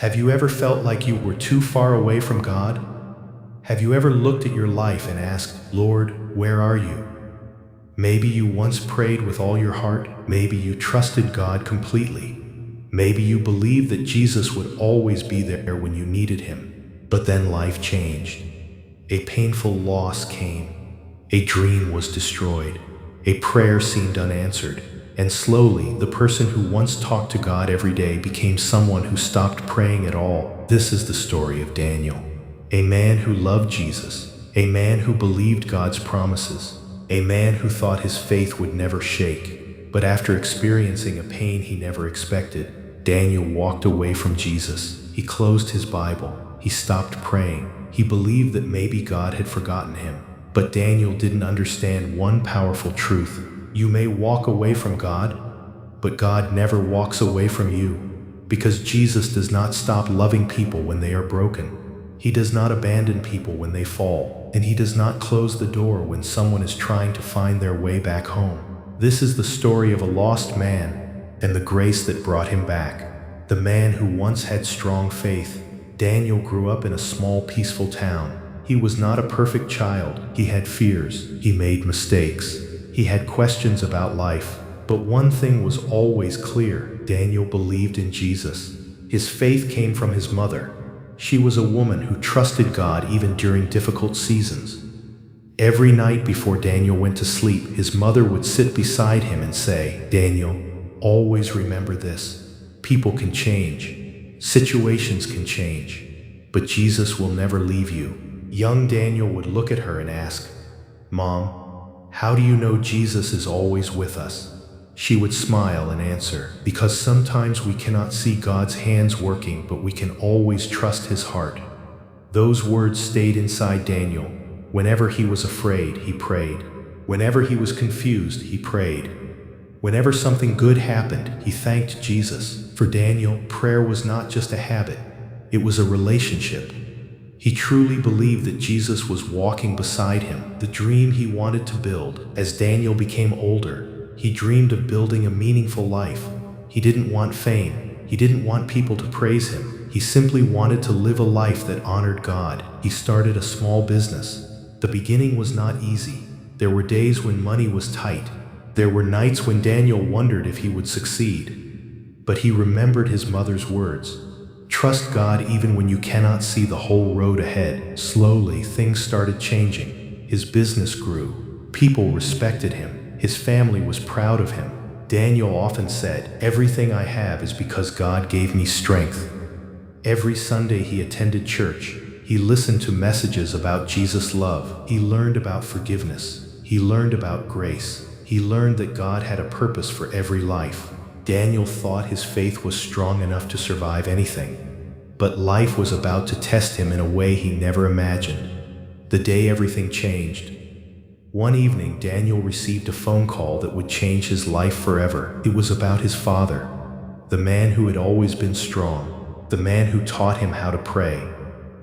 Have you ever felt like you were too far away from God? Have you ever looked at your life and asked, Lord, where are you? Maybe you once prayed with all your heart. Maybe you trusted God completely. Maybe you believed that Jesus would always be there when you needed him. But then life changed. A painful loss came. A dream was destroyed. A prayer seemed unanswered. And slowly, the person who once talked to God every day became someone who stopped praying at all. This is the story of Daniel, a man who loved Jesus, a man who believed God's promises, a man who thought his faith would never shake. But after experiencing a pain he never expected, Daniel walked away from Jesus. He closed his Bible. He stopped praying. He believed that maybe God had forgotten him. But Daniel didn't understand one powerful truth. You may walk away from God, but God never walks away from you, because Jesus does not stop loving people when they are broken. He does not abandon people when they fall, and he does not close the door when someone is trying to find their way back home. This is the story of a lost man and the grace that brought him back. The man who once had strong faith. Daniel grew up in a small, peaceful town. He was not a perfect child. He had fears. He made mistakes. He had questions about life, but one thing was always clear. Daniel believed in Jesus. His faith came from his mother. She was a woman who trusted God even during difficult seasons. Every night before Daniel went to sleep, his mother would sit beside him and say, Daniel, always remember this. People can change. Situations can change. But Jesus will never leave you. Young Daniel would look at her and ask, Mom, how do you know Jesus is always with us? She would smile and answer, because sometimes we cannot see God's hands working, but we can always trust his heart. Those words stayed inside Daniel. Whenever he was afraid, he prayed. Whenever he was confused, he prayed. Whenever something good happened, he thanked Jesus. For Daniel, prayer was not just a habit, it was a relationship. He truly believed that Jesus was walking beside him, the dream he wanted to build. As Daniel became older, he dreamed of building a meaningful life. He didn't want fame. He didn't want people to praise him. He simply wanted to live a life that honored God. He started a small business. The beginning was not easy. There were days when money was tight. There were nights when Daniel wondered if he would succeed. But he remembered his mother's words. Trust God even when you cannot see the whole road ahead. Slowly, things started changing. His business grew. People respected him. His family was proud of him. Daniel often said, everything I have is because God gave me strength. Every Sunday he attended church. He listened to messages about Jesus' love. He learned about forgiveness. He learned about grace. He learned that God had a purpose for every life. Daniel thought his faith was strong enough to survive anything. But life was about to test him in a way he never imagined. The day everything changed. One evening, Daniel received a phone call that would change his life forever. It was about his father, the man who had always been strong, the man who taught him how to pray,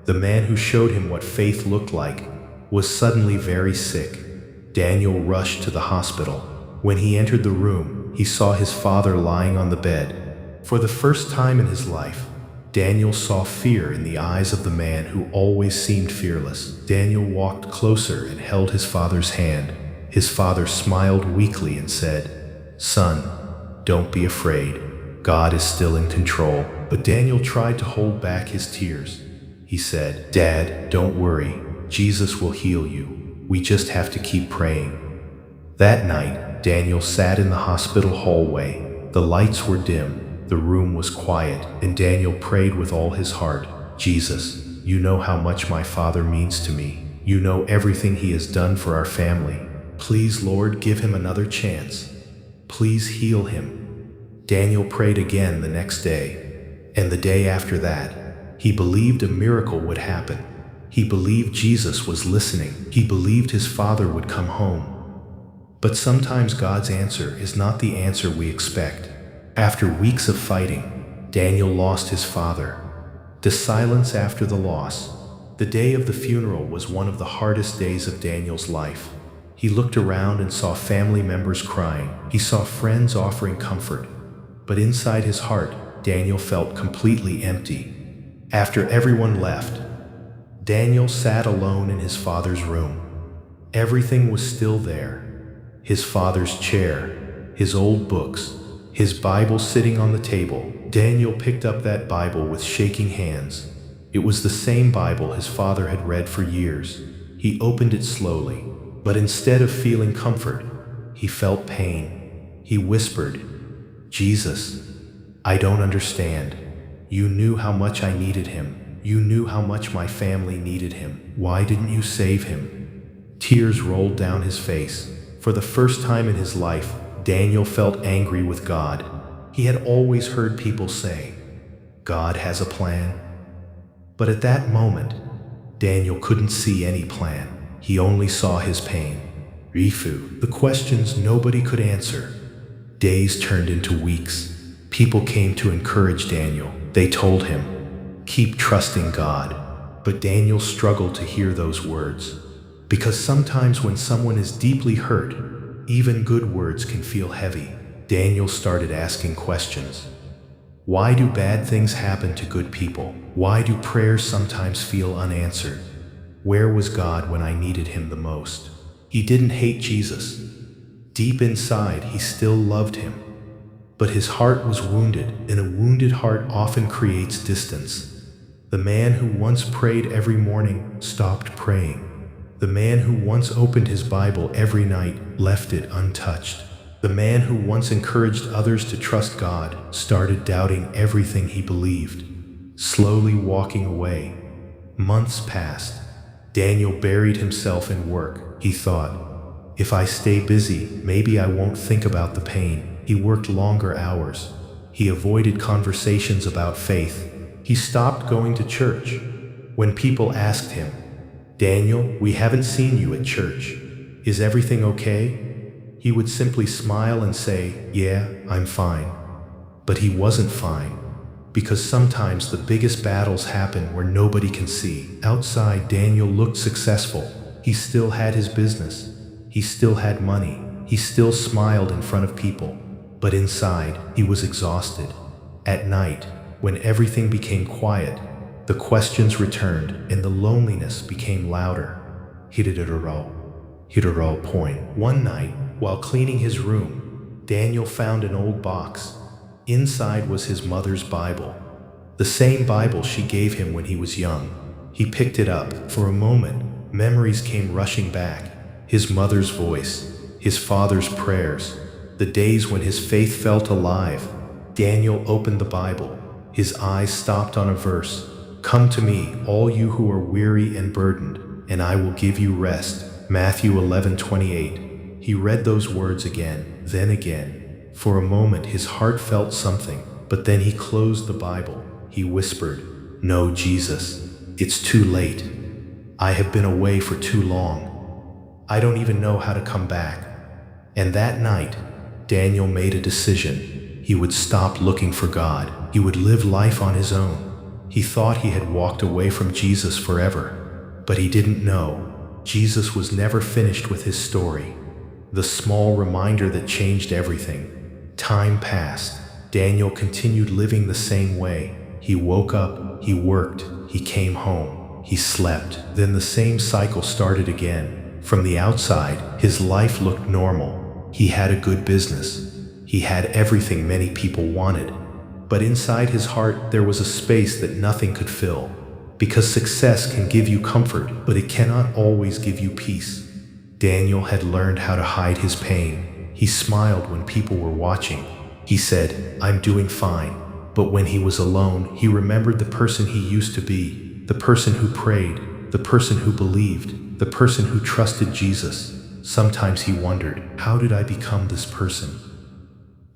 the man who showed him what faith looked like, was suddenly very sick. Daniel rushed to the hospital. When he entered the room, he saw his father lying on the bed. For the first time in his life, Daniel saw fear in the eyes of the man who always seemed fearless. Daniel walked closer and held his father's hand. His father smiled weakly and said, Son, don't be afraid. God is still in control. But Daniel tried to hold back his tears. He said, Dad, don't worry. Jesus will heal you. We just have to keep praying. That night, Daniel sat in the hospital hallway. The lights were dim, the room was quiet, and Daniel prayed with all his heart. Jesus, you know how much my father means to me. You know everything he has done for our family. Please, Lord, give him another chance. Please heal him. Daniel prayed again the next day, and the day after that. He believed a miracle would happen. He believed Jesus was listening. He believed his father would come home. But sometimes God's answer is not the answer we expect. After weeks of fighting, Daniel lost his father. The silence after the loss. The day of the funeral was one of the hardest days of Daniel's life. He looked around and saw family members crying. He saw friends offering comfort. But inside his heart, Daniel felt completely empty. After everyone left, Daniel sat alone in his father's room. Everything was still there. His father's chair, his old books, his Bible sitting on the table. Daniel picked up that Bible with shaking hands. It was the same Bible his father had read for years. He opened it slowly, but instead of feeling comfort, he felt pain. He whispered, "Jesus, I don't understand. You knew how much I needed him. You knew how much my family needed him. Why didn't you save him?" Tears rolled down his face. For the first time in his life, Daniel felt angry with God. He had always heard people say, "God has a plan." But at that moment, Daniel couldn't see any plan. He only saw his pain. Rifu, the questions nobody could answer. Days turned into weeks. People came to encourage Daniel. They told him, "Keep trusting God." But Daniel struggled to hear those words. Because sometimes when someone is deeply hurt, even good words can feel heavy. Daniel started asking questions. Why do bad things happen to good people? Why do prayers sometimes feel unanswered? Where was God when I needed him the most? He didn't hate Jesus. Deep inside, he still loved him. But his heart was wounded, and a wounded heart often creates distance. The man who once prayed every morning stopped praying. The man who once opened his Bible every night left it untouched. The man who once encouraged others to trust God started doubting everything he believed, slowly walking away. Months passed. Daniel buried himself in work. He thought, if I stay busy, maybe I won't think about the pain. He worked longer hours. He avoided conversations about faith. He stopped going to church. When people asked him, "Daniel, we haven't seen you at church. Is everything okay?" he would simply smile and say, "Yeah, I'm fine." But he wasn't fine, because sometimes the biggest battles happen where nobody can see. Outside, Daniel looked successful. He still had his business. He still had money. He still smiled in front of people. But inside, he was exhausted. At night, when everything became quiet, the questions returned and the loneliness became louder. Hiroro point. One night, while cleaning his room, Daniel found an old box. Inside was his mother's Bible, the same Bible she gave him when he was young. He picked it up. For a moment, memories came rushing back. His mother's voice, his father's prayers, the days when his faith felt alive. Daniel opened the Bible. His eyes stopped on a verse. "Come to me, all you who are weary and burdened, and I will give you rest." Matthew 11:28. He read those words again, then again. For a moment his heart felt something, but then he closed the Bible. He whispered, "No, Jesus, it's too late. I have been away for too long. I don't even know how to come back." And that night, Daniel made a decision. He would stop looking for God. He would live life on his own. He thought he had walked away from Jesus forever, but he didn't know Jesus was never finished with his story. The small reminder that changed everything. Time passed. Daniel continued living the same way. He woke up, he worked, he came home, he slept. Then the same cycle started again. From the outside, his life looked normal. He had a good business. He had everything many people wanted. But inside his heart, there was a space that nothing could fill. Because success can give you comfort, but it cannot always give you peace. Daniel had learned how to hide his pain. He smiled when people were watching. He said, "I'm doing fine." But when he was alone, he remembered the person he used to be, the person who prayed, the person who believed, the person who trusted Jesus. Sometimes he wondered, how did I become this person?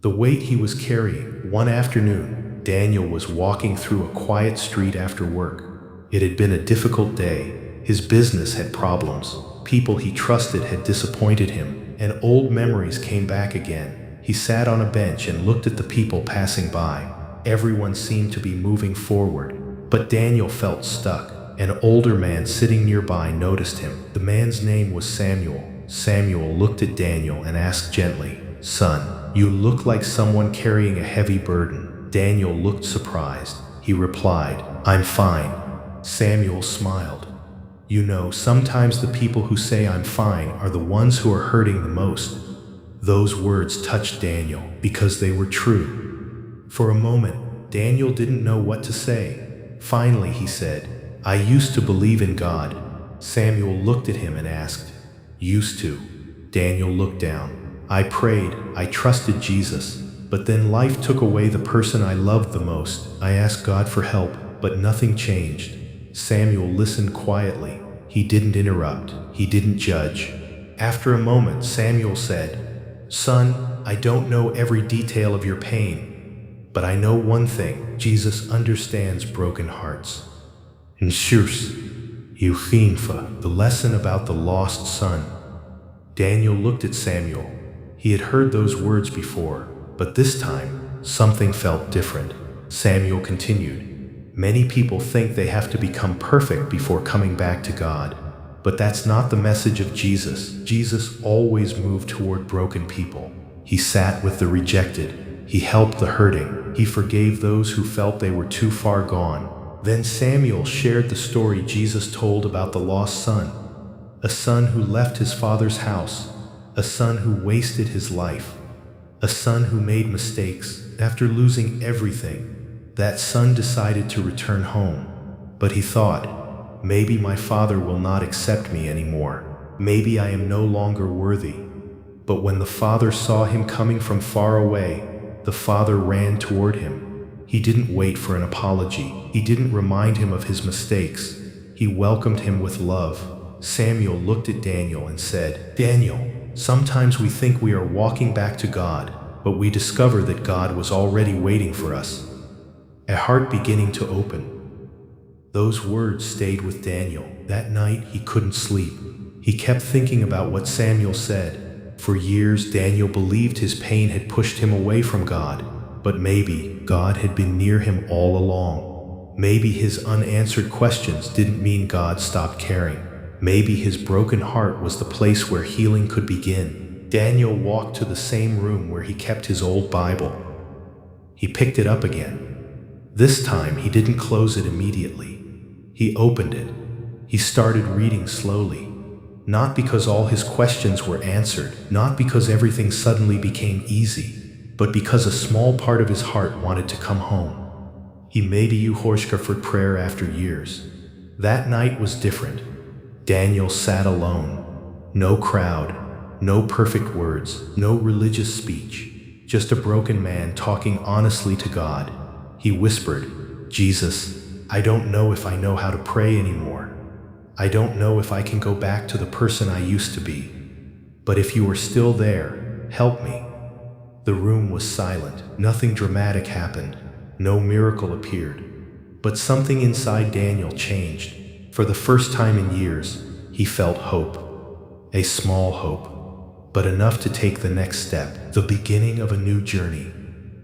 The weight he was carrying. One afternoon, Daniel was walking through a quiet street after work. It had been a difficult day. His business had problems. People he trusted had disappointed him, and old memories came back again. He sat on a bench and looked at the people passing by. Everyone seemed to be moving forward, but Daniel felt stuck. An older man sitting nearby noticed him. The man's name was Samuel. Samuel looked at Daniel and asked gently, "Son, you look like someone carrying a heavy burden." Daniel looked surprised. He replied, I'm fine. Samuel smiled. You know, sometimes the people who say I'm fine are the ones who are hurting the most. Those words touched Daniel because they were true. For a moment, Daniel didn't know what to say. Finally, he said, I used to believe in God. Samuel looked at him and asked, Used to? Daniel looked down. I prayed, I trusted Jesus, but then life took away the person I loved the most. I asked God for help, but nothing changed. Samuel listened quietly. He didn't interrupt. He didn't judge. After a moment, Samuel said, Son, I don't know every detail of your pain, but I know one thing. Jesus understands broken hearts. And Shus, Euphenfa, the lesson about the lost son. Daniel looked at Samuel. He had heard those words before, but this time, something felt different. Samuel continued, Many people think they have to become perfect before coming back to God, but that's not the message of Jesus. Jesus always moved toward broken people. He sat with the rejected. He helped the hurting. He forgave those who felt they were too far gone. Then Samuel shared the story Jesus told about the lost son, a son who left his father's house, a son who wasted his life, a son who made mistakes. After losing everything, that son decided to return home. But he thought, maybe my father will not accept me anymore. Maybe I am no longer worthy. But when the father saw him coming from far away, the father ran toward him. He didn't wait for an apology. He didn't remind him of his mistakes. He welcomed him with love. Samuel looked at Daniel and said, Daniel, sometimes we think we are walking back to God, but we discover that God was already waiting for us. A heart beginning to open. Those words stayed with Daniel. That night he couldn't sleep. He kept thinking about what Samuel said. For years, Daniel believed his pain had pushed him away from God. But maybe God had been near him all along. Maybe his unanswered questions didn't mean God stopped caring. Maybe his broken heart was the place where healing could begin. Daniel walked to the same room where he kept his old Bible. He picked it up again. This time he didn't close it immediately. He opened it. He started reading slowly. Not because all his questions were answered, not because everything suddenly became easy, but because a small part of his heart wanted to come home. He made a Uhorshka for prayer after years. That night was different. Daniel sat alone. No crowd, no perfect words, no religious speech. Just a broken man talking honestly to God. He whispered, Jesus, I don't know if I know how to pray anymore. I don't know if I can go back to the person I used to be. But if you are still there, help me. The room was silent. Nothing dramatic happened. No miracle appeared. But something inside Daniel changed. For the first time in years, he felt hope. A small hope, but enough to take the next step, the beginning of a new journey.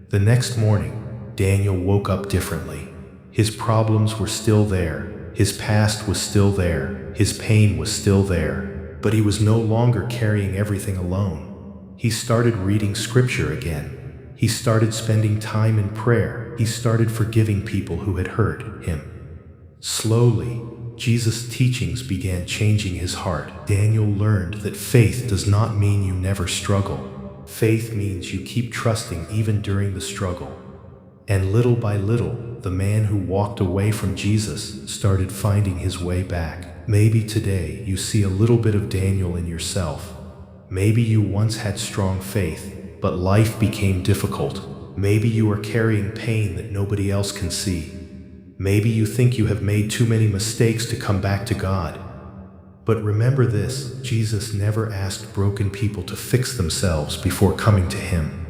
The next morning, Daniel woke up differently. His problems were still there. His past was still there. His pain was still there. But he was no longer carrying everything alone. He started reading scripture again. He started spending time in prayer. He started forgiving people who had hurt him. Slowly, Jesus' teachings began changing his heart. Daniel learned that faith does not mean you never struggle. Faith means you keep trusting even during the struggle. And little by little, the man who walked away from Jesus started finding his way back. Maybe today you see a little bit of Daniel in yourself. Maybe you once had strong faith, but life became difficult. Maybe you are carrying pain that nobody else can see. Maybe you think you have made too many mistakes to come back to God. But remember this, Jesus never asked broken people to fix themselves before coming to him.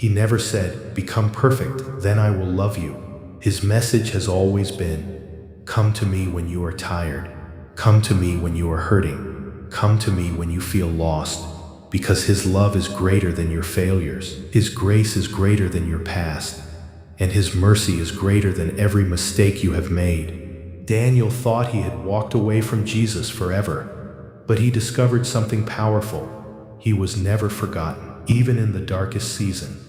He never said, become perfect, then I will love you. His message has always been, come to me when you are tired. Come to me when you are hurting. Come to me when you feel lost. Because his love is greater than your failures. His grace is greater than your past. And his mercy is greater than every mistake you have made. Daniel thought he had walked away from Jesus forever, but he discovered something powerful. He was never forgotten, even in the darkest season,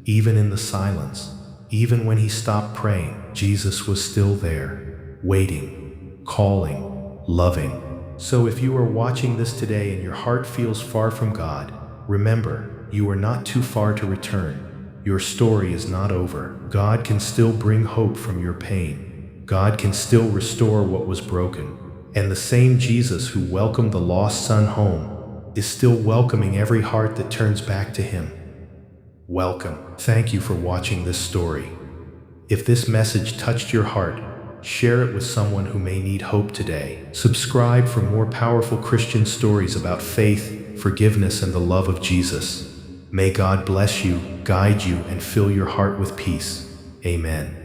even in the silence, even when he stopped praying, Jesus was still there. waiting, calling, loving. So if you are watching this today and your heart feels far from God, remember, you are not too far to return. Your story is not over. God can still bring hope from your pain. God can still restore what was broken. And the same Jesus who welcomed the lost son home is still welcoming every heart that turns back to him. Welcome. Thank you for watching this story. If this message touched your heart, share it with someone who may need hope today. Subscribe for more powerful Christian stories about faith, forgiveness, and the love of Jesus. May God bless you, guide you, and fill your heart with peace. Amen.